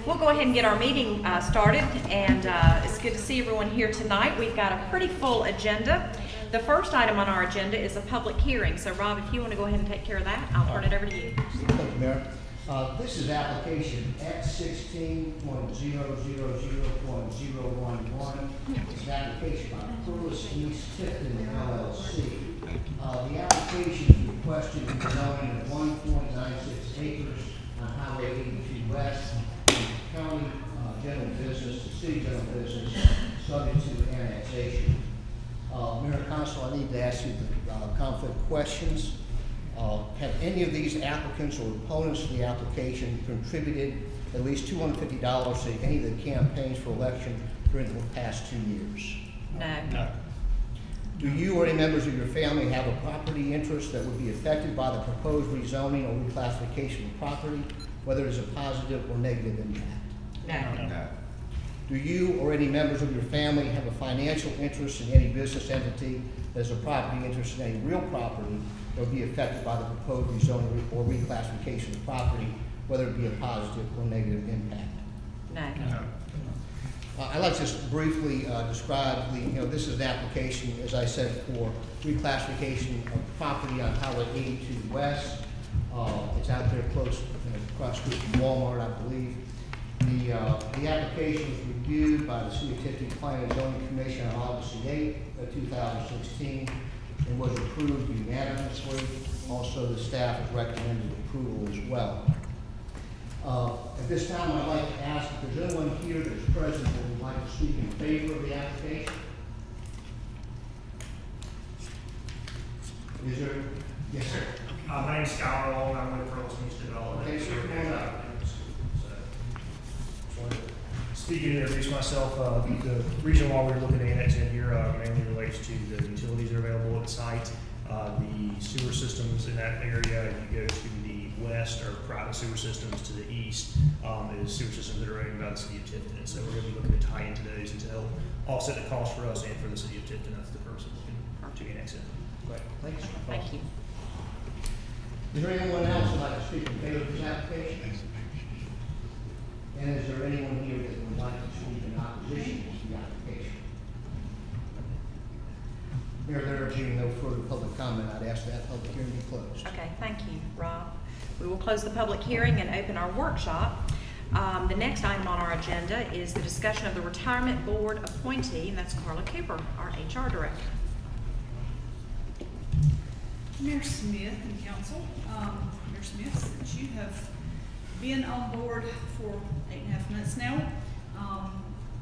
We'll go ahead and get our meeting started, and it's good to see everyone here tonight. We've got a pretty full agenda. The first item on our agenda is a public hearing. So Rob, if you want to go ahead and take care of that, I'll turn it over to you. Thank you, Mayor. This is application X16.000.011. It's an application by Curlis East Tifton LLC. The application is requesting the zoning of 1.96 acres on Highway 82 West, county general business, city general business, subject to annexation. Mayor and Council, I need to ask you the conflict questions. Have any of these applicants or opponents to the application contributed at least $250 to any of the campaigns for election during the past 2 years? No. Do you or any members of your family have a property interest that would be affected by the proposed rezoning or reclassification of property, whether it's a positive or negative impact? No. Do you or any members of your family have a financial interest in any business entity that has a property interest in any real property that would be affected by the proposed rezoning or reclassification of property, whether it be a positive or negative impact? No. I'd like to just briefly describe this is an application, as I said, for reclassification of property on Highway 82 West. It's out there close, across the street from Walmart, I believe. The application was reviewed by the City of Tifton Planning and Zoning Commission on August 8, 2016, and was approved unanimously. Also, the staff has recommended approval as well. At this time, I'd like to ask if there's anyone here that's present that would like to speak in favor of the application. Is there? Yes, sir. My name's Scott Long. I'm with Curlis East Development. Okay, sir, come on up. Speaking to introduce myself, the reason why we're looking to annex in here mainly relates to the utilities that are available at the site. The sewer systems in that area, if you go to the west, are private sewer systems. To the east is sewer systems that are owned by the City of Tifton. And so we're going to be looking to tie into those and to help offset the cost for us and for the City of Tifton. That's the purpose of looking to annex in. Great, thanks. Thank you. Is there anyone else who'd like to speak in favor of this application? And is there anyone here that would like to speak in opposition to the application? Mayor, there being no further public comment, I'd ask that public hearing be closed. Okay, thank you, Rob. We will close the public hearing and open our workshop. The next item on our agenda is the discussion of the retirement board appointee, and that's Carla Cooper, our HR director. Mayor Smith and Council, Mayor Smith, since you have been on board for 8.5 months now,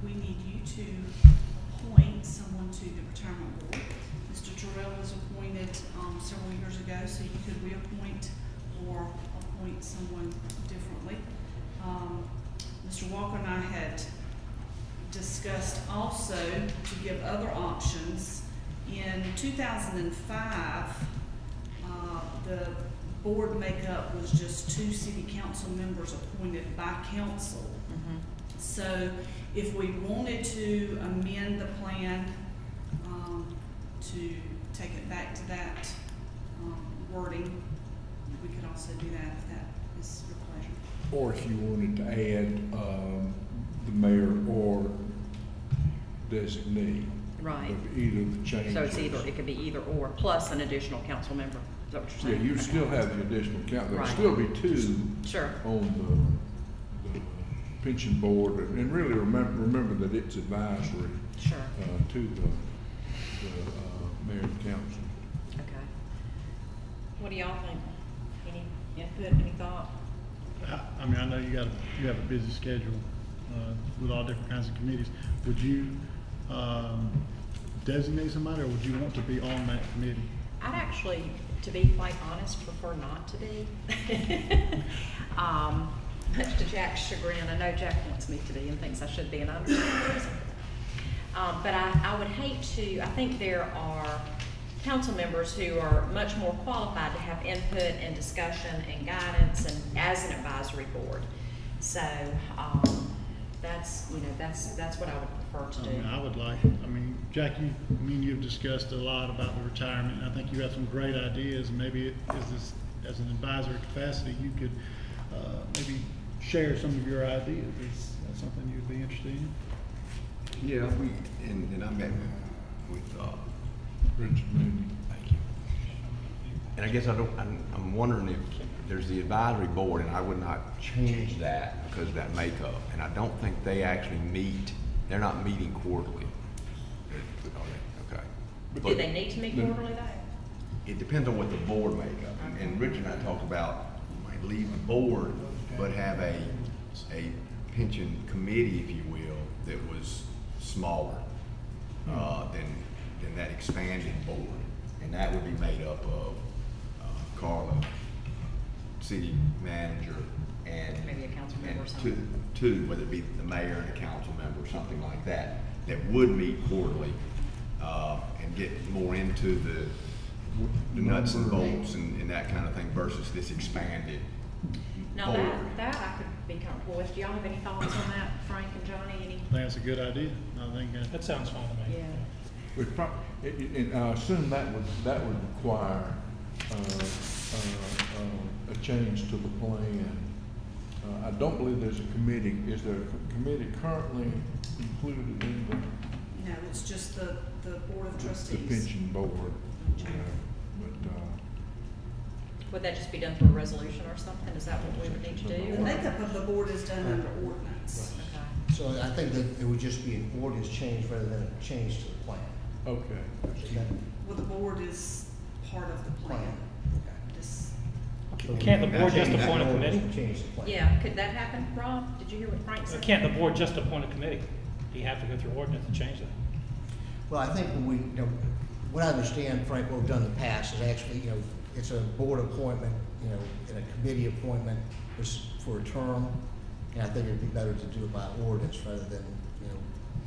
we need you to appoint someone to the retirement board. Mr. Terrell was appointed several years ago, so you could reappoint or appoint someone differently. Mr. Walker and I had discussed also to give other options. In 2005, the board makeup was just 2 city council members appointed by council. So if we wanted to amend the plan to take it back to that wording, we could also do that if that is your pleasure. Or if you wanted to add the mayor or designee. Right. Of either of the changes. So it could be either or, plus an additional council member. Is that what you're Yeah, saying? you'd still have the additional count. There'd Right. still be 2 Sure. on the pension board. And really remember that it's advisory Sure. to the mayor and council. Okay. What do y'all think? Any input, any thought? I mean, I know you have a busy schedule with all different kinds of committees. Would you designate somebody, or would you want to be on that committee? I'd actually, to be quite honest, prefer not to be. Much to Jack's chagrin. I know Jack wants me to be and thinks I should be, and I understand. But I would hate to, I think there are council members who are much more qualified to have input and discussion and guidance and as an advisory board. So that's what I would prefer to do. Jack, you've discussed a lot about the retirement, and I think you have some great ideas, and maybe as an advisory capacity, you could maybe share some of your ideas. Is that something you'd be interested in? Yeah, and I met with, Richard Mooney. thank you. And I guess I'm wondering if there's the advisory board, and I would not change that because of that makeup. And I don't think they actually meet, they're not meeting quarterly. Okay. Do they need to meet quarterly though? It depends on what the board makeup. And Rich and I talked about, you might leave the board, but have a pension committee, if you will, that was smaller than that expanded board. And that would be made up of Carla, city manager, and Maybe a council member or and something. two, whether it be the mayor and a council member or something like that, that would meet quarterly and get more into the nuts and bolts and that kind of thing versus this expanded Now board. that I could be comfortable with. Do y'all have any thoughts on that, Frank and Johnny? Any? I think that's a good idea. I think That sounds fine to me. Yeah. And I assume that would require, a change to the plan. I don't believe there's a committee. Is there a committee currently included in No, it's just the board of the trustees. pension board? But, Would that just be done through a resolution or something? Is that what we would need to The do? makeup of the board is done under ordinance. Okay. So I think that it would just be an ordinance change rather than a change to the plan. okay. Is that Well, the board is part of the plan. plan? Okay. This, Can't the board just Change appoint a the committee? ordinance, Change the plan. Yeah, could that happen, Rob? Did you hear what Frank said? Can't the board just appoint a committee? Do you have to go through ordinance to change that? Well, I think when what I understand, Frank, what we've done in the past is actually, it's a board appointment, and a committee appointment for a term. And I think it'd be better to do it by ordinance rather than,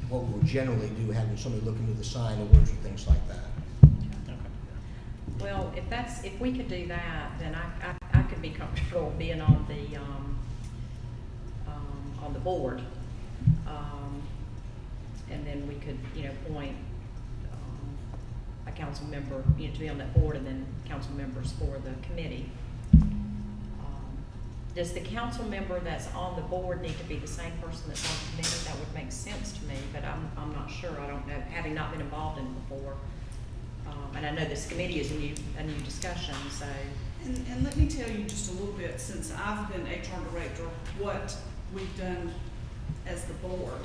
what we would generally do, having somebody look into the sign orders and things like that. Okay. Well, if we could do that, then I could be comfortable being on the board. And then we could, appoint, a council member, to be on that board, and then council members for the committee. Does the council member that's on the board need to be the same person that's on the committee? That would make sense to me, but I'm not sure. I don't know, having not been involved in it before. And I know this committee is a new discussion, so. and let me tell you just a little bit, since I've been HR director, what we've done as the board.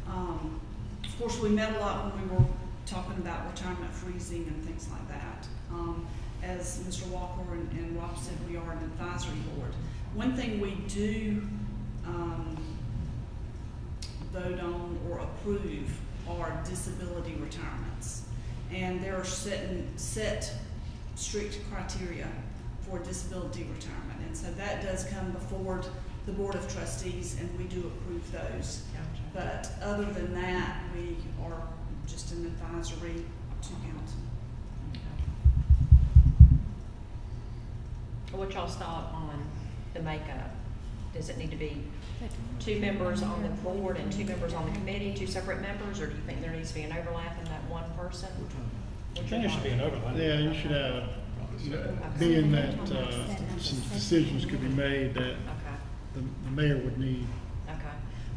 Of course, we met a lot when we were talking about retirement freezing and things like that. As Mr. Walker and Rob said, we are an advisory board. One thing we do vote on or approve are disability retirements. And there are set strict criteria for disability retirement. And so that does come before the Board of Trustees, and we do approve those. But other than that, we are just an advisory to council. What y'all's thought on the makeup? Does it need to be 2 members on the board and 2 members on the committee, 2 separate members, or do you think there needs to be an overlap in that one person? I think there should be an overlap. Yeah, you should have, being that, some decisions could be made that Okay, the mayor would need. okay.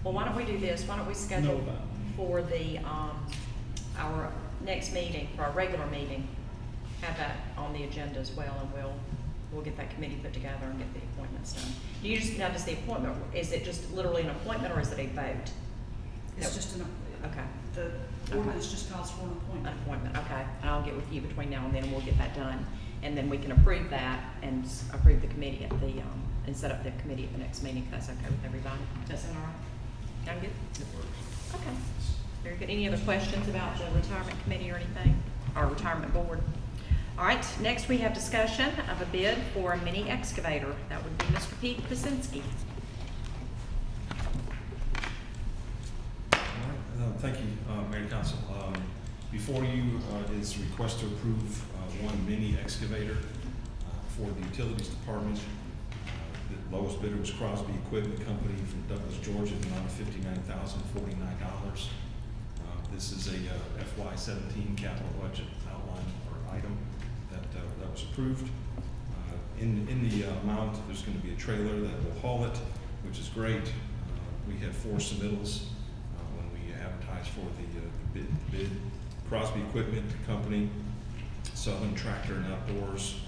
Well, why don't we do this? Why don't we Know schedule about. for the, our next meeting, for our regular meeting, have that on the agenda as well, and we'll get that committee put together and get the appointments done. Do you just, now, does the appointment, is it just literally an appointment, or is it a vote? It's No. just Okay, the ordinance just calls for an an appointment. appointment, okay. And I'll get with you between now and then, and we'll get that done. And then we can approve that and approve the committee at the, and set up the committee at the next meeting, if that's okay with everybody. Does that sound all right? Sound good? Okay, very good. Any other questions about the retirement committee or anything, or retirement board? All right, next we have discussion of a bid for a mini excavator. That would be Mr. Pete Kusinski. Thank you, Mayor and Council. Before you is request to approve one mini excavator for the Utilities Department. The lowest bidder was Crosby Equipment Company from Douglas, Georgia, in the amount of $59,049. This is a FY17 capital budget outline or item that was approved. In the amount, there's going to be a trailer that will haul it, which is great. We had 4 submittals when we advertised for the bid. Crosby Equipment Company, Southern Tractor and Outdoors,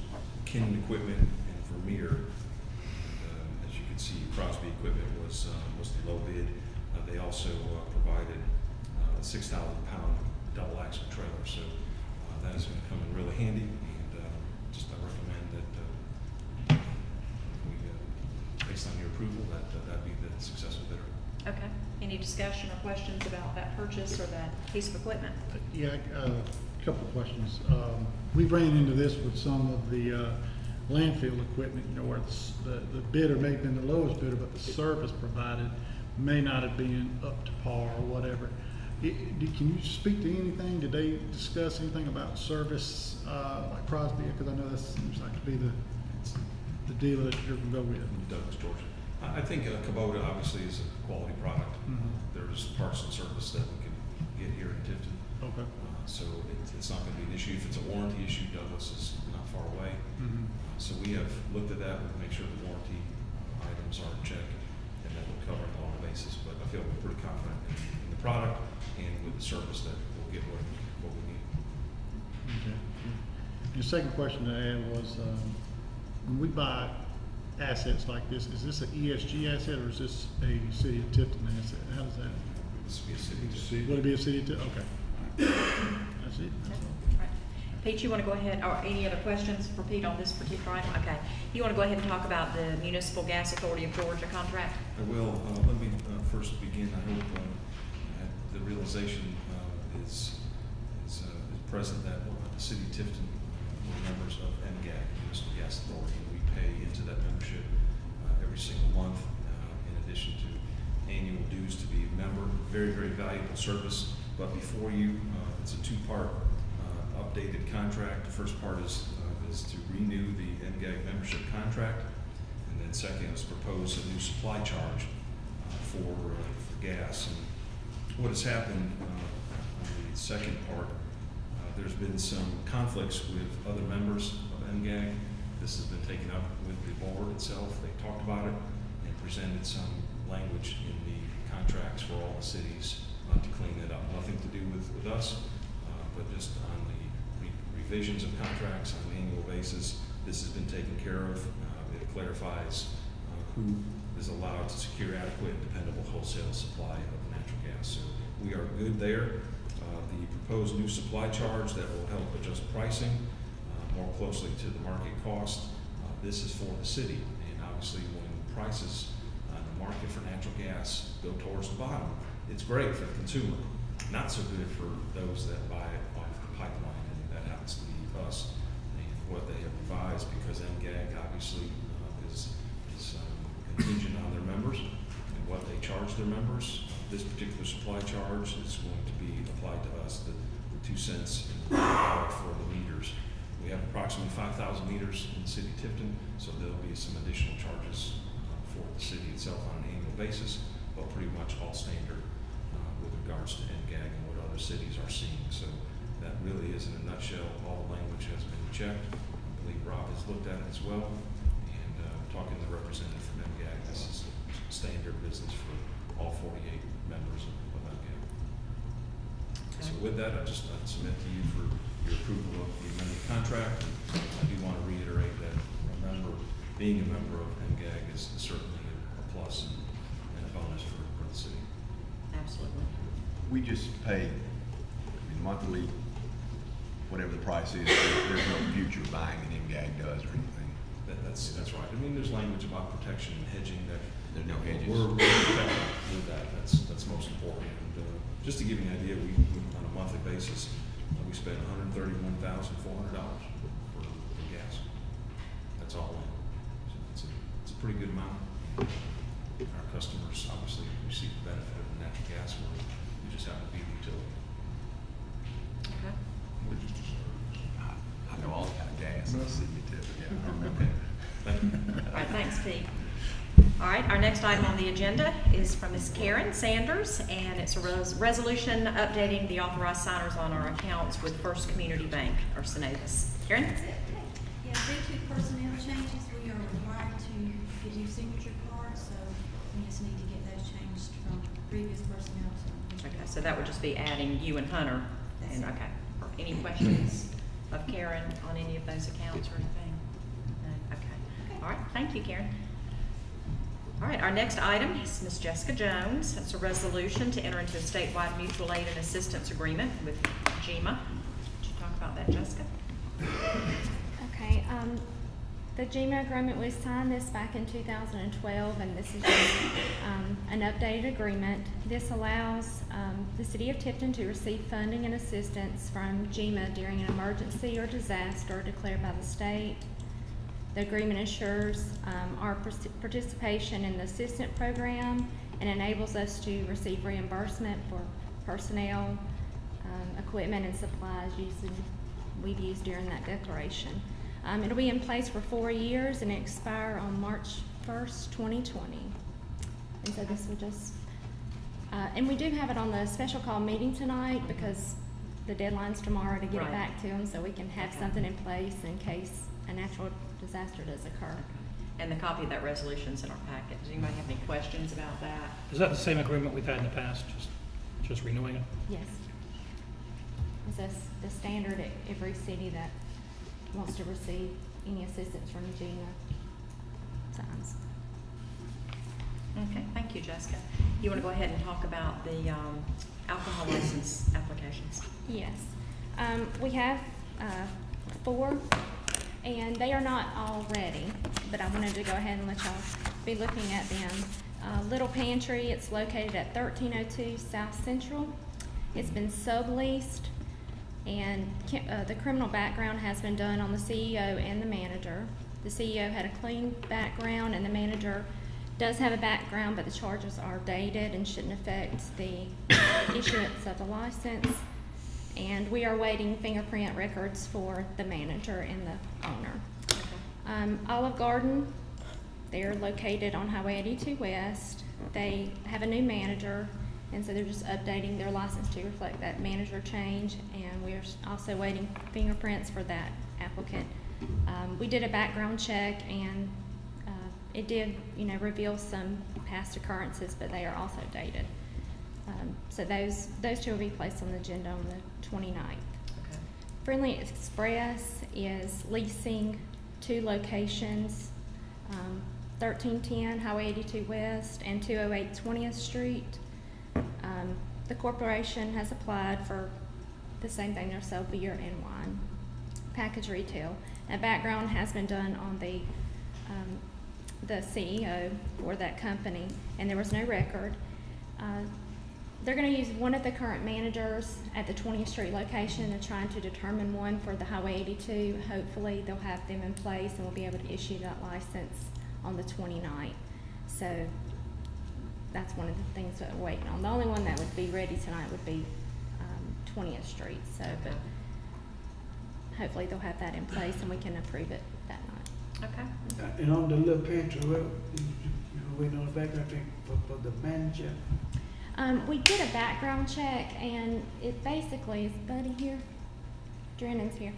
Kinnan Equipment, and Vermeer. As you can see, Crosby Equipment was the low bid. They also provided a 6,000-pound double axle trailer, so that is going to come in really handy. And I recommend that we, based on your approval, that be the successful bidder. Okay. Any discussion or questions about that purchase or that piece of equipment? Yeah, a couple of questions. We ran into this with some of the landfill equipment, you know, where the bidder may have been the lowest bidder, but the service provided may not have been up to par or whatever. Can you speak to anything? Did they discuss anything about service like Crosby? Because I know that seems like to be the deal that you're going to go with. Douglas, Georgia. I think Kubota obviously is a quality product. There's parts and service that we can get here in Tifton. Okay. So it's not going to be an issue. If it's a warranty issue, Douglas is not far away. So we have looked at that. We'll make sure the warranty items are in check, and then we'll cover it on all bases. But I feel we're pretty confident in the product and with the service that we'll get what we need. Okay. The second question I had was, when we buy assets like this, is this an ESG asset or is this a City of Tifton asset? How does that? This will be a city. Would it be a City of Tifton? Okay. That's it. That's all. Right. Pete, you want to go ahead, or any other questions for Pete on this particular item? Okay. You want to go ahead and talk about the Municipal Gas Authority of Georgia contract? I will. Let me first begin. I hope the realization is present that the City of Tifton, we're members of MGAG, Municipal Gas Authority. We pay into that membership every single month, in addition to annual dues to be a member. Very, very valuable service. But before you, it's a 2-part updated contract. The first part is to renew the MGAG membership contract, and then second is propose a new supply charge for gas. And what has happened on the second part, there's been some conflicts with other members of MGAG. This has been taken up with the board itself. They talked about it and presented some language in the contracts for all the cities to clean it up. Nothing to do with us, but just on the revisions of contracts on an annual basis. This has been taken care of. It clarifies who is allowed to secure adequate and dependable wholesale supply of natural gas. So we are good there. The proposed new supply charge that will help adjust pricing more closely to the market cost. This is for the city, and obviously when prices on the market for natural gas go towards the bottom, it's great for the consumer. Not so good for those that buy it off the pipeline, and that happens to be us. And what they have revised, because MGAG obviously is contingent on their members and what they charge their members. This particular supply charge is going to be applied to us, the 2 cents for the meters. We have approximately 5,000 meters in the city of Tifton, so there'll be some additional charges for the city itself on an annual basis, but pretty much all standard with regards to MGAG and what other cities are seeing. So that really is, in a nutshell, all the language has been checked. I believe Rob has looked at it as well, and talking to the representative from MGAG, this is standard business for all 48 members of MGAG. So with that, I submit to you for your approval of the amended contract. I do want to reiterate that being a member of MGAG is certainly a plus and a bonus for the city. Absolutely. We just pay monthly, whatever the price is. There's no future buying an MGAG does or anything. That's right. I mean, there's language about protection and hedging that There's no hedges. we're protected with that. That's most important. And just to give you an idea, we on a monthly basis we spend $131,400 for gas. That's all in. So it's a pretty good amount. Our customers obviously receive the benefit of the natural gas. We just happen to be the utility. Okay. I know all kind of gas in the city of Tifton. Yeah, I remember. Okay. Thank you. All right, thanks, Pete. All right, our next item on the agenda is from Ms. Karen Sanders, and it's a resolution updating the authorized signers on our accounts with First Community Bank, or Synovus. Karen? Yeah, due to personnel changes, we are required to get new signature cards, so previous personnel. Okay, so that would just be adding you and Hunter. And, okay. Any questions of Karen on any of those accounts or anything? No? Okay. All right, thank you, Karen. All right, our next item is Ms. Jessica Jones. It's a resolution to enter into a statewide mutual aid and assistance agreement with GEMA. Could you talk about that, Jessica? Okay, the GEMA agreement was signed this back in 2012, and this is just, an updated agreement. This allows the city of Tifton to receive funding and assistance from GEMA during an emergency or disaster declared by the state. The agreement ensures our participation in the assistance program and enables us to receive reimbursement for personnel, equipment, and supplies we've used during that declaration. It'll be in place for 4 years and expire on March 1st, 2020. And so this will just, and we do have it on the special call meeting tonight because the deadline's tomorrow to get Right. it back to them, so we can have something in place in case a natural disaster does occur. And the copy of that resolution's in our packet. Does anybody have any questions about that? Is that the same agreement we've had in the past, just renewing it? Yes. It's the standard at every city that wants to receive any assistance from GEMA signs. Okay, thank you, Jessica. You want to go ahead and talk about the alcohol license applications? Yes. We have 4, and they are not all ready, but I wanted to go ahead and let y'all be looking at them. Little Pantry, it's located at 1302 South Central. It's been subleased, and the criminal background has been done on the CEO and the manager. The CEO had a clean background, and the manager does have a background, but the charges are dated and shouldn't affect the issuance of the license. And we are waiting fingerprint records for the manager and the owner. Olive Garden, they're located on Highway 82 West. They have a new manager, and so they're just updating their license to reflect that manager change, and we're also waiting fingerprints for that applicant. We did a background check, and it did, reveal some past occurrences, but they are also dated. So those 2 will be placed on the agenda on the 29th. Okay. Friendly Express is leasing 2 locations, 1310 Highway 82 West and 208 20th Street. The corporation has applied for the same thing, they'll sell beer and wine, package retail. A background has been done on the CEO for that company, and there was no record. They're going to use one of the current managers at the 20th Street location and trying to determine one for the Highway 82. Hopefully they'll have them in place and we'll be able to issue that license on the 29th. So that's one of the things that we're waiting on. The only one that would be ready tonight would be 20th Street. So, but hopefully they'll have that in place and we can approve it that night. Okay. And on the Little Pantry, well, you waiting on the background check for the manager? We did a background check, and it basically is Buddy here, Drennan's here.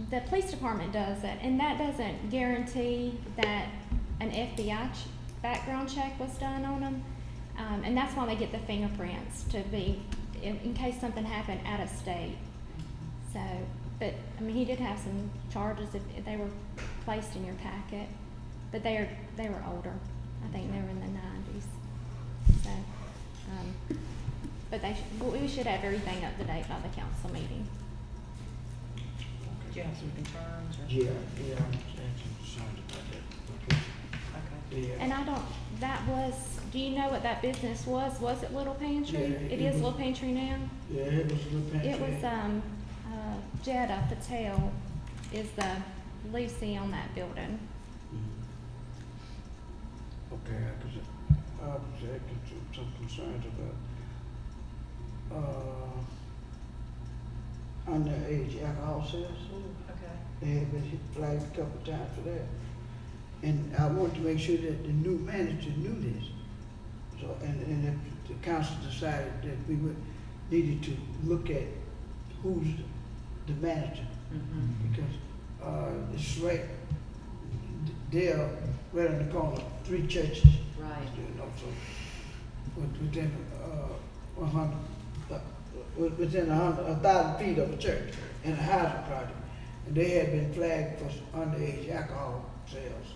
The police department does it, and that doesn't guarantee that an FBI background check was done on them, and that's why they get the fingerprints to be in case something happened out of state. So, but I mean, he did have some charges if they were placed in your packet, but they were older. I think they were in the 90s. So, but we should have everything up to date by the council meeting. Do you have some concerns or? Yeah, I'm concerned about that. Okay. Yeah. And do you know what that business was? Was it Little Pantry? Yeah, It it is was. Little Pantry now? Yeah, it was Little Pantry. It was, Jetta Patel is the leasing on that building. Okay, because I was having some concerns about, underage alcohol sales. Okay. They had been flagged a couple of times for that. And I wanted to make sure that the new manager knew this. So, and if the council decided that we needed to look at who's the manager, Mm-hmm. because, it's right, they're right on the corner, 3 churches. Right. You know, so, within, 100, within 1,000 feet of a church and a housing project. And they had been flagged for underage alcohol sales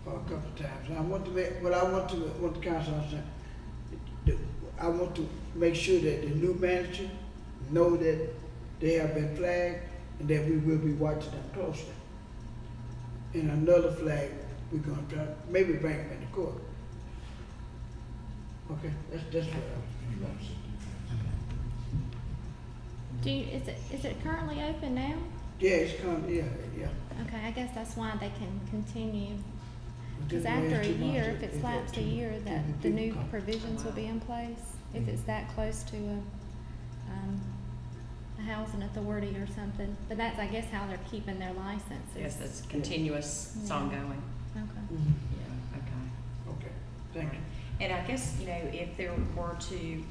a couple of times. And I want to make, what I want the council to understand, I want to make sure that the new manager know that they have been flagged and that we will be watching them closely. And another flag, we're gonna try, maybe bring them into court. Okay, that's what I was. Is it currently open now? Yeah, it's coming, yeah. Okay, I guess that's why they can continue. Because Within the after a last 2 months, year, if it's they've got lapsed a two- year, two that the people new come. provisions will be in place. If it's that close to a housing authority or something. But that's, I guess, how they're keeping their licenses. Yes, it's continuous, it's Yeah. ongoing. Okay. Mhm. Yeah, okay. Okay, thank you. And I guess, if there were to,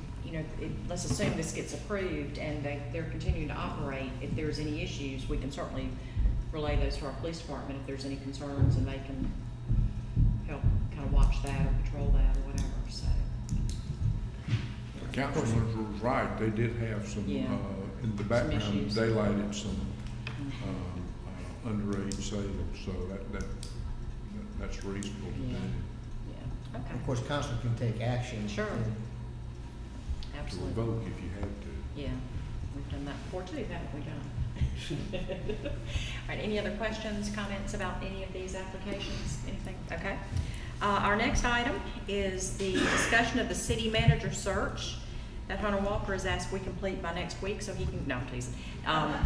let's assume this gets approved and they're continuing to operate, if there's any issues, we can certainly relay those to our police department if there's any concerns, and they can help kind of watch that or patrol that or whatever, so. The councilman was right, they did have some, Yeah. in the background, issues. daylighted some, Mhm. underage sales, so that's reasonable to do. Yeah, okay. Of course, council can take action. Sure. and- To Absolutely. revoke if you had to. Yeah, we've done that before too, haven't we, John? All right, any other questions, comments about any of these applications? Anything? Okay. Our next item is the discussion of the city manager search that Hunter Walker has asked we complete by next week, so he can, no, please. Hunter,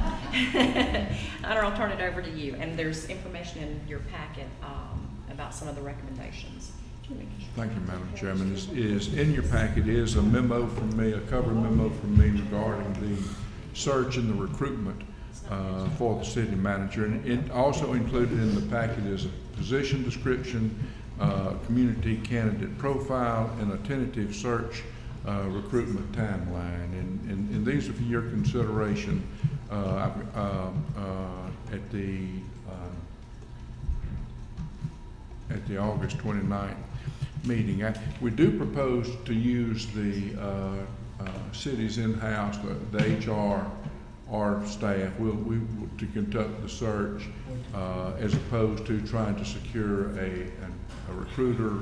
I'll turn it over to you, and there's information in your packet about some of the recommendations. Thank you, Madam Chairman. Is in your packet is a memo from me, a cover memo from me regarding the search and the recruitment for the city manager. And it also included in the packet is a position description, community candidate profile, and a tentative search recruitment timeline. And these are for your consideration at the August 29th meeting. We do propose to use the city's in-house, the HR staff, to conduct the search as opposed to trying to secure a recruiter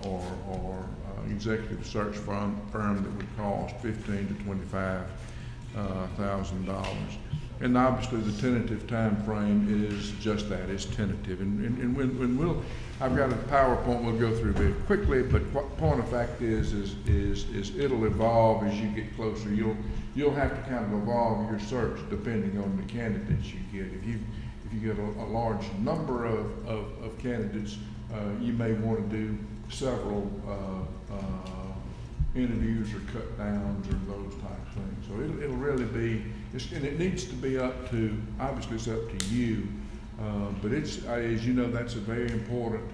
or executive search firm that would cost $15,000 to $25,000. And obviously, the tentative time frame is just that, it's tentative. And when I've got a PowerPoint we'll go through very quickly, but what point of fact is it'll evolve as you get closer. You'll have to kind of evolve your search depending on the candidates you get. If you get a large number of candidates, you may want to do several interviews or cut downs or those types of things. So it'll really be, and it needs to be up to, obviously it's up to you, but it's, as you know, that's a very important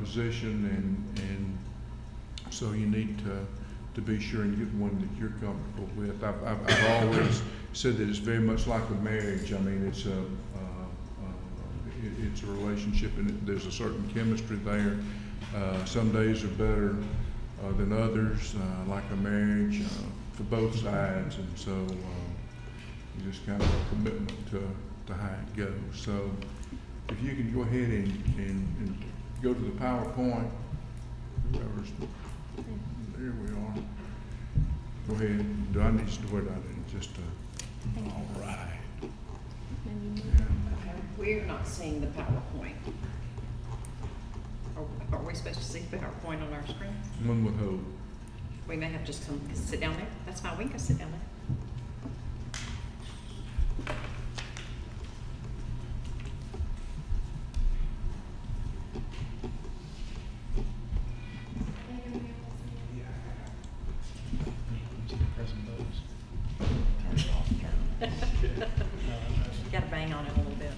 position, and so you need to be sure and get one that you're comfortable with. I've always said that it's very much like a marriage. I mean, it's a relationship, and there's a certain chemistry there. Some days are better than others, like a marriage, for both sides, and so just kind of a commitment to how it goes. So if you can go ahead and go to the PowerPoint, whoever's, there we are. Go ahead. Do I need to do it? I didn't just, all right. Maybe Yeah. Okay, we're not seeing the PowerPoint. Are we supposed to see the PowerPoint on our screen? One would hope. We may have just come sit down there. That's fine, we can sit down there. You gotta bang on it a little bit.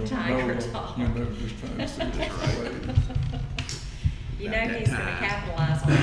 Tiger No, talk. You know, just trying to see this lady. You About know that he's gonna time. capitalize on it.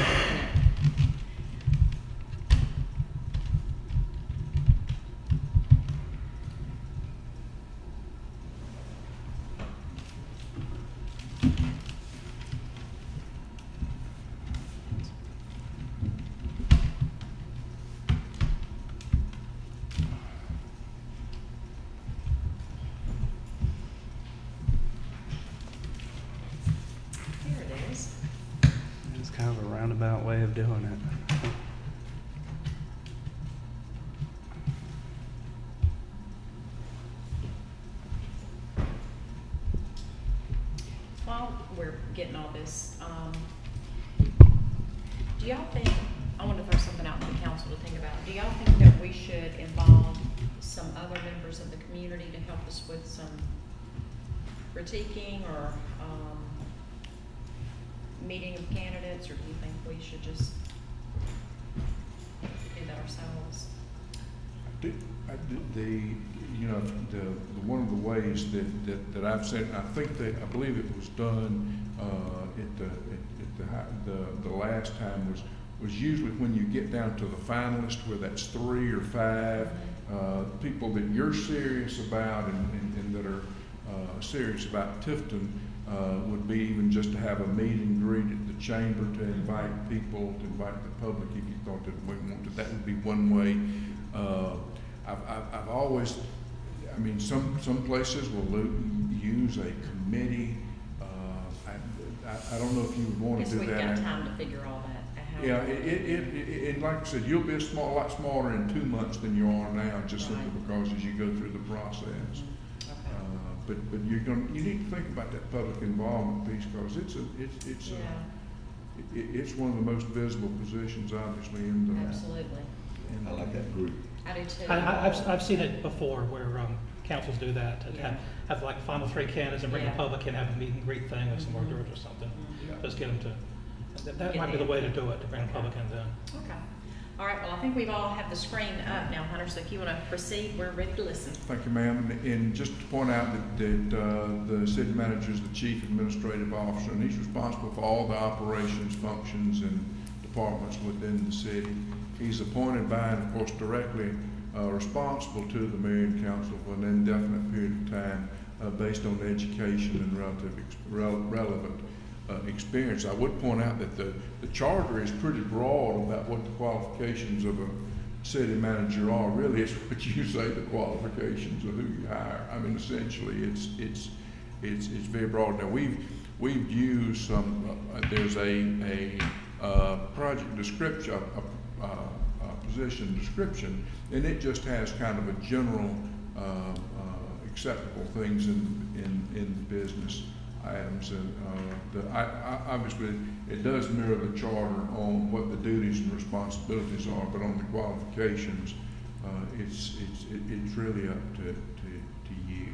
Here it is. It's kind of a roundabout way of doing it. While we're getting all this, do y'all think, I want to throw something out to the council to think about. Do y'all think that we should involve some other members of the community to help us with some critiquing or, meeting of candidates, or do you think we should just do that ourselves? One of the ways that I've seen, I believe it was done, the last time was usually when you get down to the finalist, where that's 3 or 5, people that you're serious about and that are, serious about Tifton, would be even just to have a meet and greet at the chamber, to invite people, to invite the public, if you thought that we wanted, that would be one way. I've always, I mean, some places will use a committee. I don't know if you would want Guess to do we've that. got time to figure all that out. Yeah, it like I said, you'll be a lot smarter in 2 months than you are now, just simply Right. because as you go through the process. Okay. But you need to think about that public involvement piece, because it's one of the most visible positions, obviously, in the. Absolutely. I like that group. I do too. I've seen it before where councils do that, to Yeah. have like final 3 candidates and bring the Yeah. public in, have a meet and greet thing with some hors Mhm. d'oeuvres or something. Mhm. Just get them to, that Get might be the the way to input. do it, to bring the Okay. public in then. Okay. All right, well, I think we've all have the screen up now, Hunter, so if you want to proceed, we're ready to listen. Thank you, ma'am. And just to point out that the city manager is the chief administrative officer, and he's responsible for all the operations, functions, and departments within the city. He's appointed by and, of course, directly responsible to the mayor and council for an indefinite period of time based on education and relevant experience. I would point out that the charter is pretty broad about what the qualifications of a city manager are. Really, it's what you say the qualifications of who you hire. I mean, essentially, it's very broad. Now we've used some. There's a project description, a position description, and it just has kind of a general acceptable things in the business items, and obviously it does mirror the charter on what the duties and responsibilities are, but on the qualifications, it's really up to you.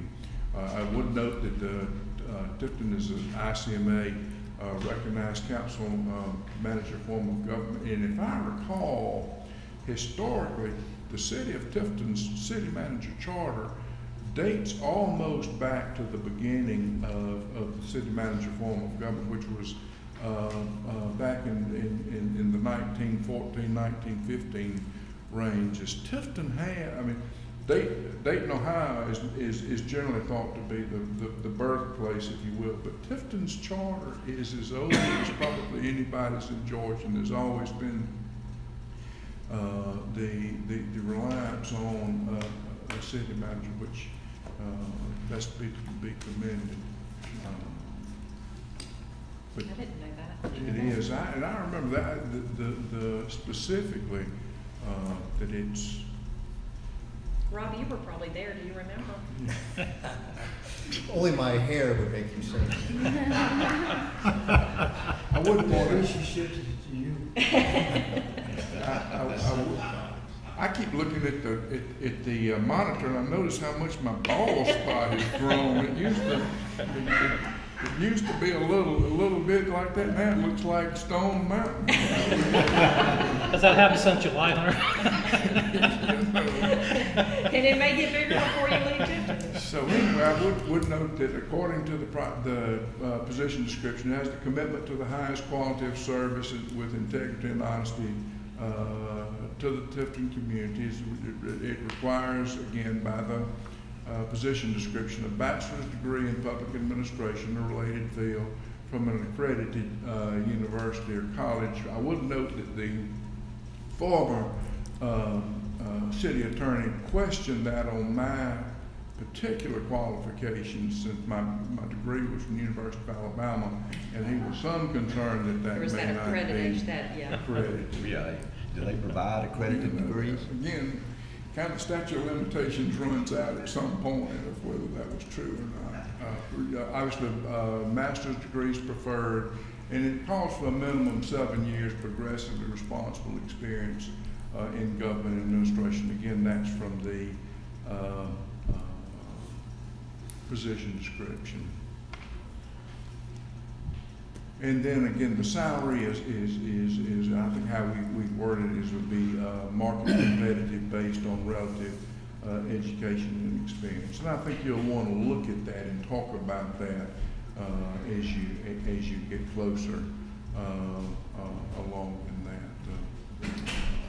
I would note that Tifton is an ICMA recognized council manager form of government, and if I recall, historically, the city of Tifton's city manager charter dates almost back to the beginning of the city manager form of government, which was back in the 1914, 1915 range. As Tifton had, I mean, Dayton, Ohio is generally thought to be the birthplace, if you will, but Tifton's charter is as old as probably anybody's in Georgia, and there's always been the reliance on a city manager, which that's to be commended. But I didn't know that. it is, and I remember that the specifically that it's. Rob, you were probably there, do you remember? Only my hair would make you say that. I wouldn't want Maybe to. she shifted it to you. I keep looking at the monitor, and I notice how much my bald spot has grown. It used to be a little bit like that. Now it looks like Stone Mountain. Has that happened since July, Hunter? And it may get bigger before you leave Tifton. So anyway, I would note that according to the position description, it has the commitment to the highest quality of service with integrity and honesty to the Tifton communities. It requires, again, by the position description, a bachelor's degree in public administration or related field from an accredited university or college. I would note that the former city attorney questioned that on my particular qualifications, since my degree was from the University of Alabama, and he was some concerned that There was may that not be accreditation, yeah. accredited. Yeah, do they provide accredited degrees? Again, kind of statute of limitations runs out at some point of whether that was true or not. Obviously, master's degrees preferred, and it calls for a minimum 7 years progressively responsible experience in government administration. Again, that's from the position description. And then again, the salary is I think how we worded it is would be market competitive based on relative education and experience. And I think you'll want to look at that and talk about that as you get closer along in that.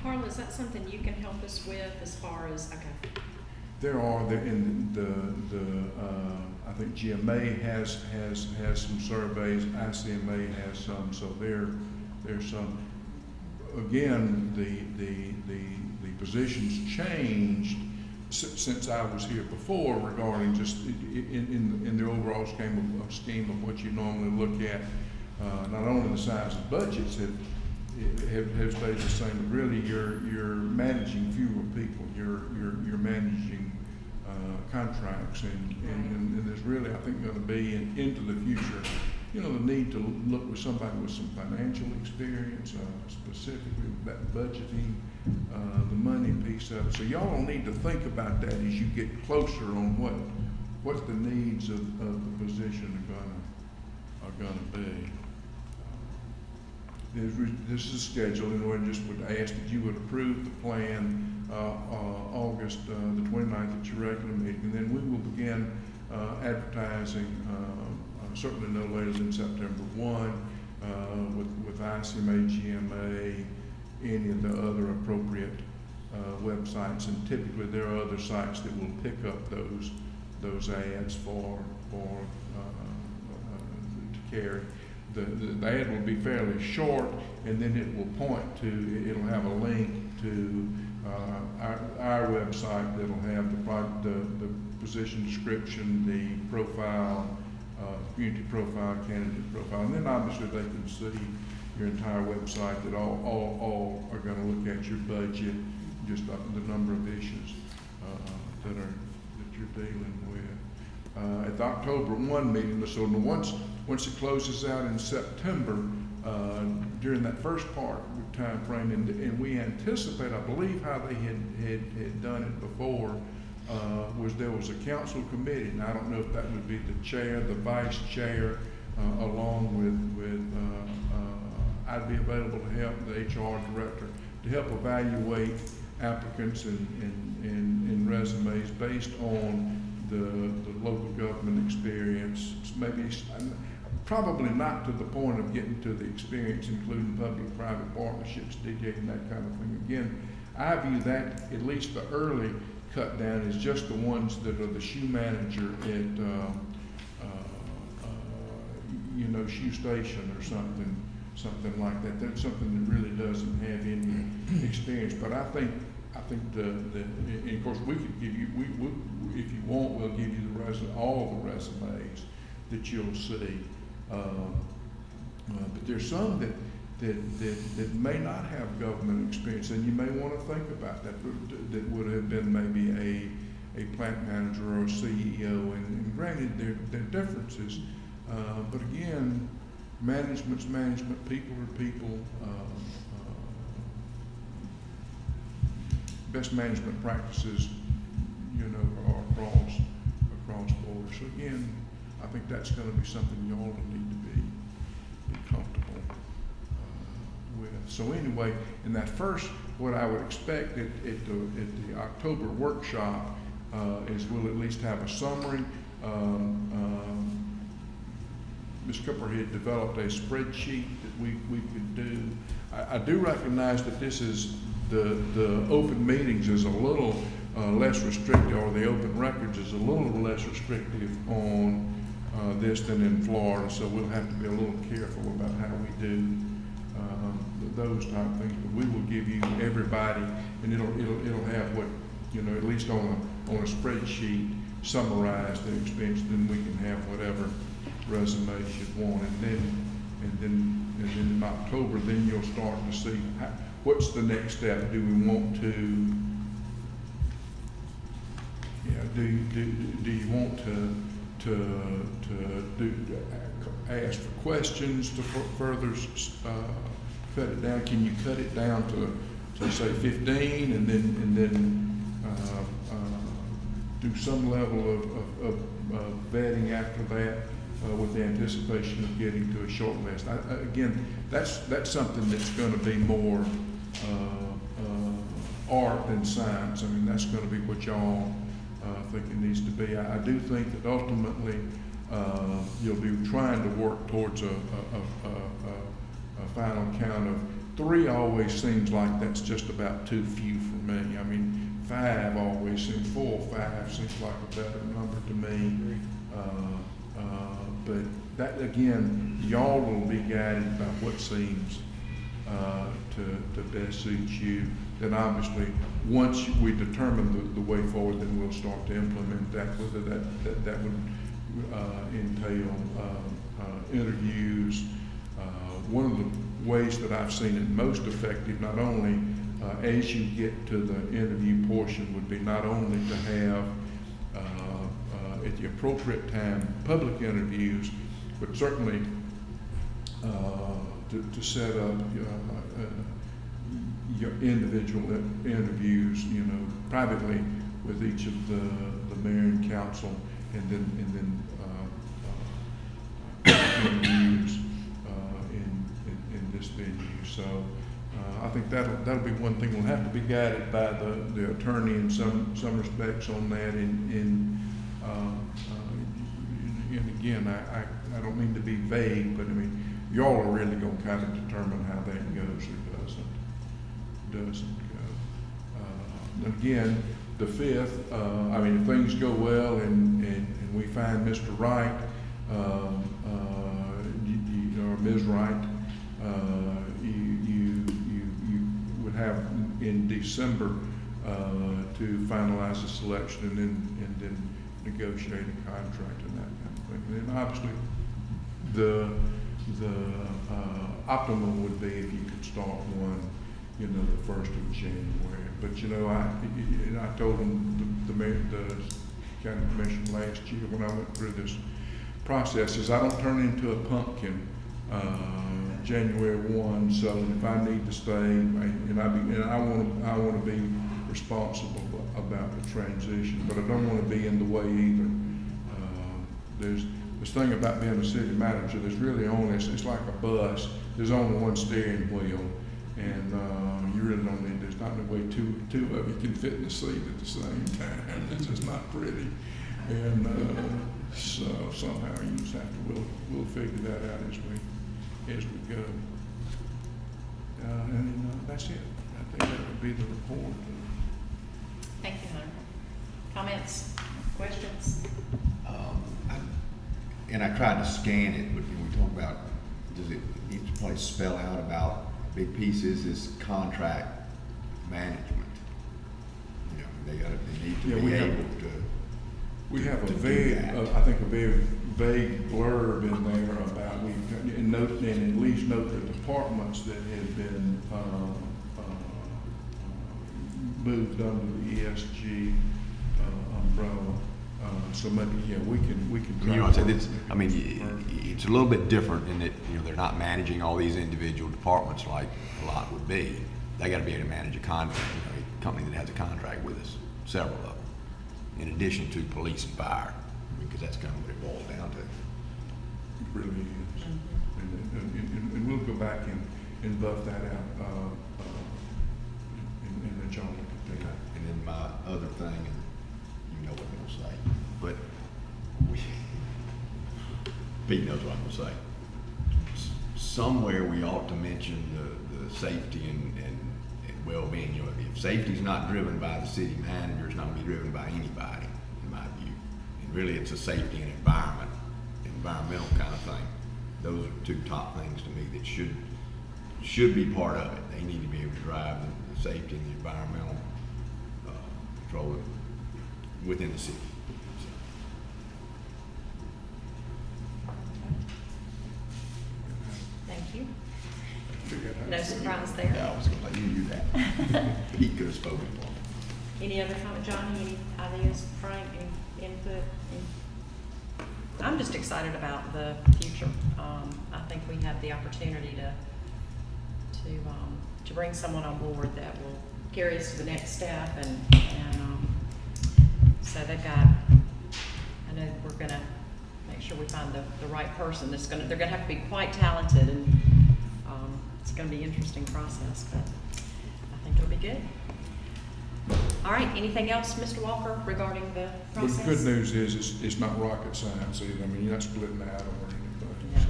Carla, is that something you can help us with as far as, okay. There in I think GMA has some surveys, ICMA has some, so there's some. Again, the positions changed since I was here before regarding just in the overall scheme of what you normally look at. Not only the size of budgets have stayed the same, but really you're managing fewer people. You're managing contracts, and there's really, I think, going to be into the future, the need to look with somebody with some financial experience, specifically with that budgeting, the money piece of it. So y'all will need to think about that as you get closer on what the needs of the position are gonna be. This is scheduled, and we just would ask that you would approve the plan August the 29th at your regular meeting, and then we will begin advertising certainly no later than September 1 with ICMA, GMA, any of the other appropriate websites, and typically there are other sites that will pick up those ads to carry. The ad will be fairly short, and then it will point to, it'll have a link to our website that'll have the position description, the profile, community profile, candidate profile, and then obviously they can see your entire website that all are going to look at your budget, just the number of issues that you're dealing with. At the October 1 meeting, so once it closes out in September, during that first part time frame, and we anticipate, I believe how they had done it before, was there was a council committee, and I don't know if that would be the chair, the vice chair, along with I'd be available to help the HR director to help evaluate applicants and resumes based on the local government experience. Maybe probably not to the point of getting to the experience, including public-private partnerships, DDA, and that kind of thing. Again, I view that, at least the early cut down, is just the ones that are the shoe manager at, Shoe Station or something like that. That's something that really doesn't have any experience. But I think and of course we could give you, if you want, we'll give you all the resumes that you'll see. But there's some that may not have government experience, and you may want to think about that would have been maybe a plant manager or a CEO, and granted there are differences, but again, management's management, people are people. Best management practices, are across borders. So again, I think that's going to be something you all need to be comfortable with. So anyway, in that first what I would expect at the October workshop is we'll at least have a summary. Ms. Cooper had developed a spreadsheet that we could do. I do recognize that this is, the open meetings is a little less restrictive, or the open records is a little less restrictive on this than in Florida, so we'll have to be a little careful about how we do those type of things. But we will give you everybody, and it'll have what, you know, at least on a spreadsheet, summarize the expense. Then we can have whatever resumes you want, and then in October, then you'll start to see what's the next step. Do we want to? Do you want to ask for questions to further cut it down? Can you cut it down to say 15, and then do some level of vetting after that with the anticipation of getting to a short list? Again, that's something that's going to be more art than science. I mean, that's going to be what y'all think it needs to be. I do think that ultimately you'll be trying to work towards a final count of 3. Always seems like that's just about too few for me. I mean, 5 always seems, 4 or 5 seems like a better number to me. But that, again, y'all will be guided by what seems to best suit you. Then obviously, once we determine the way forward, then we'll start to implement that, whether that would entail interviews. One of the ways that I've seen it most effective, not only as you get to the interview portion, would be not only to have at the appropriate time public interviews, but certainly to set up your individual interviews, you know, privately with each of the mayor and council, and then interviews in this venue. So I think that'll be one thing. We'll have to be guided by the attorney in some respects on that. And again, I don't mean to be vague, but I mean, y'all are really going to kind of determine how that goes or doesn't go. And again, the 5th, I mean, if things go well and we find Mr. Wright, or Ms. Wright, you would have in December to finalize the selection and then negotiate a contract and that kind of thing. And then obviously the optimum would be if you could start one, you know, the 1st of January. But you know, I told them, the county commission last year when I went through this process, is I don't turn into a pumpkin January 1. So if I need to stay, and I want to be responsible about the transition, but I don't want to be in the way either. There's this thing about being a city manager. There's really only, it's like a bus. There's only one steering wheel, and you really don't need. There's not a way two of you can fit in the seat at the same time. It's just not pretty, and so somehow you just have to. We'll figure that out as we go. And that's it. I think that would be the report. Thank you, Hunter. Comments, questions? And I tried to scan it, but when we talk about, does it each place spell out about big pieces is contract management? You know, they need to be able to. We have a to very, I think a very vague blurb in there about, and at least note the departments that have been moved under the ESG umbrella. So maybe, yeah, we can. You know what I'm saying? It's a little bit different in that, you know, they're not managing all these individual departments like a lot would be. They got to be able to manage a contract, you know, a company that has a contract with us, several of them, in addition to police and fire, because that's kind of what it boils down to. It really is. And we'll go back and buff that out John will continue. And then my other thing, and you know what I'm gonna say, but Pete knows what I'm gonna say. Somewhere we ought to mention the safety and well-being. You know, if safety's not driven by the city manager, it's not gonna be driven by anybody, in my view. And really, it's a safety and environmental kind of thing. Those are two top things to me that should be part of it. They need to be able to drive the safety and the environmental control within the city. Thank you. No surprise there. Yeah, I was gonna let you do that. He could have spoken for me. Any other comment, Johnny? Any ideas, Frank, any input? I'm just excited about the future. I think we have the opportunity to bring someone on board that will carry us to the next step, and so they've got. I know we're gonna make sure we find the right person. They're gonna have to be quite talented, and it's gonna be an interesting process, but I think it'll be good. All right, anything else, Mr. Walker, regarding the process? The good news is it's not rocket science either. I mean, you're not splitting out or anything. No. So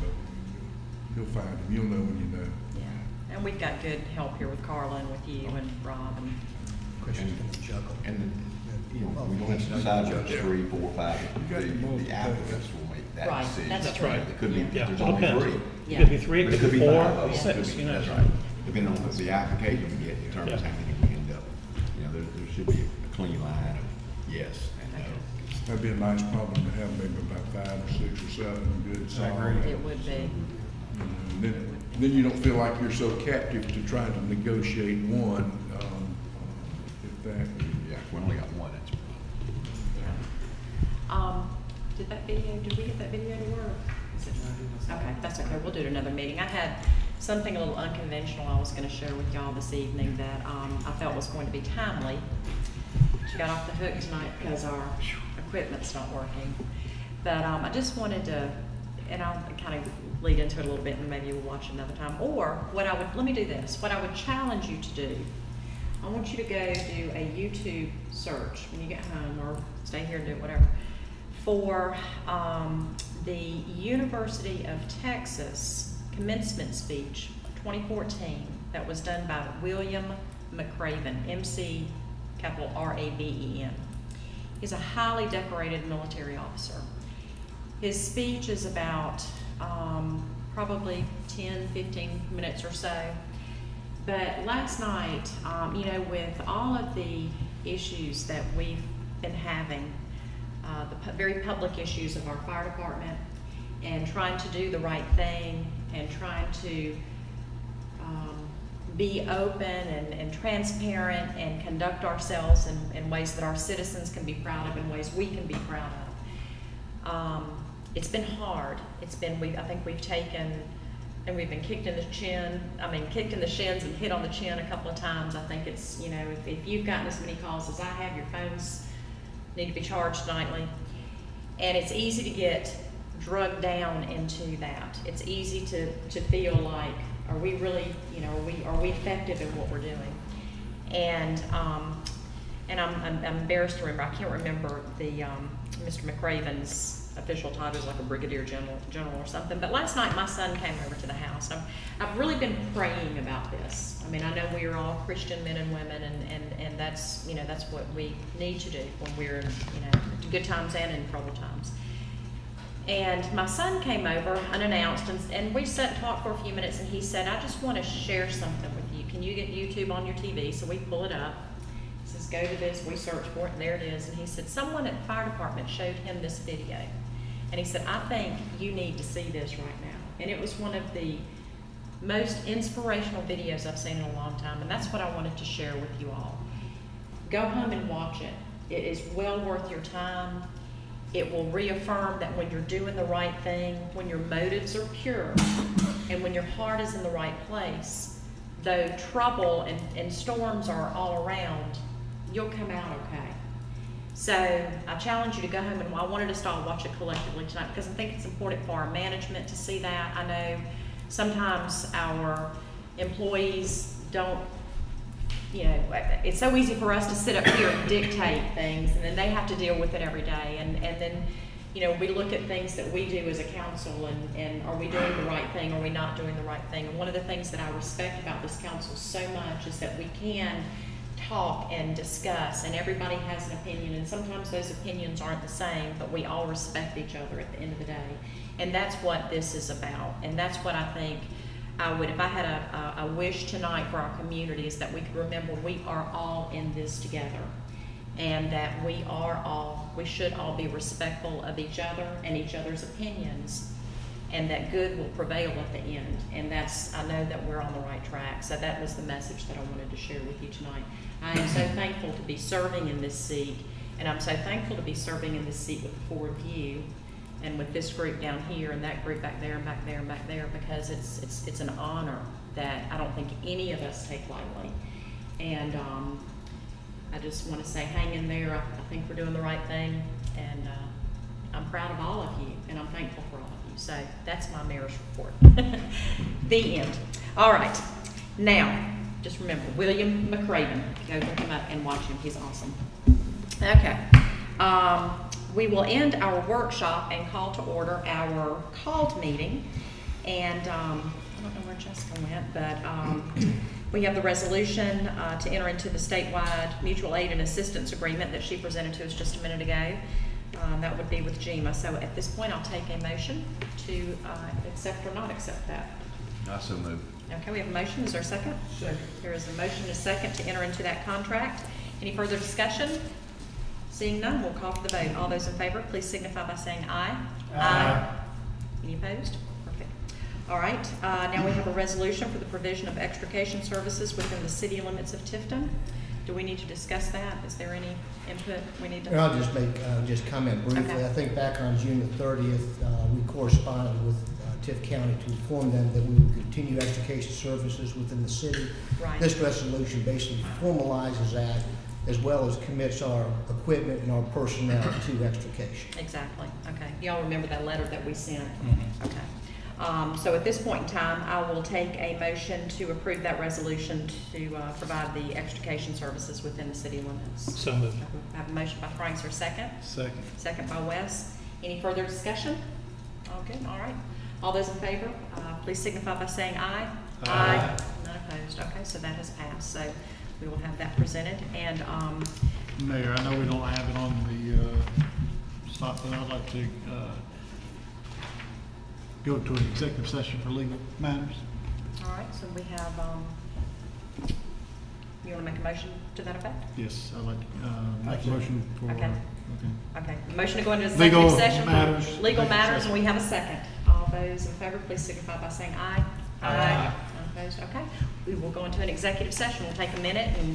you'll find him. You'll know when you know. Yeah, and we've got good help here with Carla and with you and Rob and. Christian's gonna juggle. And you know, we don't have to decide whether it's 3, 4, 5. You got the The applicants will make that Right, decision. that's That's right. It could be, Yeah, there's it only depends. 3. It Yeah. could be 3, But it could be 4, five, or 6, you know. That's right. Depending on the application we get, determines Yeah. how many we end up. You know, there should be a clean line of yes and no. That'd be a nice problem to have, maybe about 5 or 6 or 7 good solid. It would be. And then you don't feel like you're so captive to trying to negotiate one, if that. Yeah, if we only got one, that's a problem. Did we get that video to work? Is it- Okay, that's okay, we'll do it another meeting. I had something a little unconventional I was gonna share with y'all this evening that, I felt was going to be timely. She got off the hook tonight because our equipment's not working. But, I just wanted to, and I'll kind of lead into it a little bit and maybe we'll watch it another time. Or let me do this, what I would challenge you to do, I want you to go do a YouTube search when you get home, or stay here and do it, whatever, for the University of Texas commencement speech 2014 that was done by William McRaven, MC capital R-A-V-E-N. He's a highly decorated military officer. His speech is about probably 10, 15 minutes or so. But last night, you know, with all of the issues that we've been having, the very public issues of our fire department, and trying to do the right thing, and trying to be open and transparent and conduct ourselves in ways that our citizens can be proud of, in ways we can be proud of. It's been hard. I think we've taken, and we've been kicked in the kicked in the shins and hit on the chin a couple of times. I think it's, you know, if you've gotten as many calls as I have, your phones need to be charged nightly. And it's easy to get drugged down into that. It's easy to feel like, are we really, you know, are we effective in what we're doing? And I'm embarrassed to remember, I can't remember the Mr. McRaven's official title, is like a brigadier general or something. But last night my son came over to the house. I've really been praying about this. I mean, I know we are all Christian men and women, and that's, you know, that's what we need to do when we're in, you know, good times and in troubled times. And my son came over unannounced, and we sat and talked for a few minutes, and he said, I just want to share something with you. Can you get YouTube on your TV? So we pull it up. He says, go to this. We search for it, and there it is. And he said, someone at the fire department showed him this video. And he said, I think you need to see this right now. And it was one of the most inspirational videos I've seen in a long time, and that's what I wanted to share with you all. Go home and watch it. It is well worth your time. It will reaffirm that when you're doing the right thing, when your motives are pure, and when your heart is in the right place, though trouble and storms are all around, you'll come out okay. So I challenge you to go home, and I wanted us to all watch it collectively tonight because I think it's important for our management to see that. I know sometimes our employees don't you know, it's so easy for us to sit up here and dictate things, and then they have to deal with it every day. And then, you know, we look at things that we do as a council, and are we doing the right thing? Are we not doing the right thing? And one of the things that I respect about this council so much is that we can talk and discuss, and everybody has an opinion, and sometimes those opinions aren't the same, but we all respect each other at the end of the day. And that's what this is about, and that's what I think I would, if I had a wish tonight for our community, is that we could remember we are all in this together, and that we should all be respectful of each other and each other's opinions, and that good will prevail at the end. And I know that we're on the right track. So that was the message that I wanted to share with you tonight. I am so thankful to be serving in this seat, and I'm so thankful to be serving in this seat with the four of you, and with this group down here, and that group back there, and back there, and back there, because it's an honor that I don't think any of us take lightly. And I just want to say, hang in there. I think we're doing the right thing, and I'm proud of all of you, and I'm thankful for all of you. So that's my mayor's report. The end. All right. Now, just remember, William McRaven. Go look him up and watch him. He's awesome. Okay. We will end our workshop and call to order our called meeting. And I don't know where Jessica went, but we have the resolution to enter into the statewide mutual aid and assistance agreement that she presented to us just a minute ago. That would be with GEMA. So at this point, I'll take a motion to accept or not accept that. I so move. Okay, we have a motion. Is there a second? Second. There is a motion and a second to enter into that contract. Any further discussion? Seeing none, we'll call for the vote. All those in favor, please signify by saying aye. Aye. Any opposed? Perfect. All right, now we have a resolution for the provision of extrication services within the city limits of Tifton. Do we need to discuss that? Is there any input we need to? I'll just make, comment briefly. Okay. I think back on June the 30th, we corresponded with Tift County to inform them that we would continue extrication services within the city. Right. This resolution basically formalizes that, as well as commits our equipment and our personnel to extrication. Exactly. Okay. Y'all remember that letter that we sent? Mm-hmm. Okay. So at this point in time, I will take a motion to approve that resolution to provide the extrication services within the city limits. So moved. I have a motion by Frank. Is there a second? Second. Second by Wes. Any further discussion? All good. All right. All those in favor, please signify by saying aye. Aye. None opposed. Okay, so that has passed. So we will have that presented. And Mayor, I know we don't have it on the spot, but I'd like to go to an executive session for legal matters. all right, so we have, you want to make a motion to that effect? Yes, I'd like to make a motion for. Okay. Okay, motion to go into Legal executive session matters. for legal matters, and we have a second. All those in favor, please signify by saying aye. Aye. None opposed, okay. We will go into an executive session. We'll take a minute and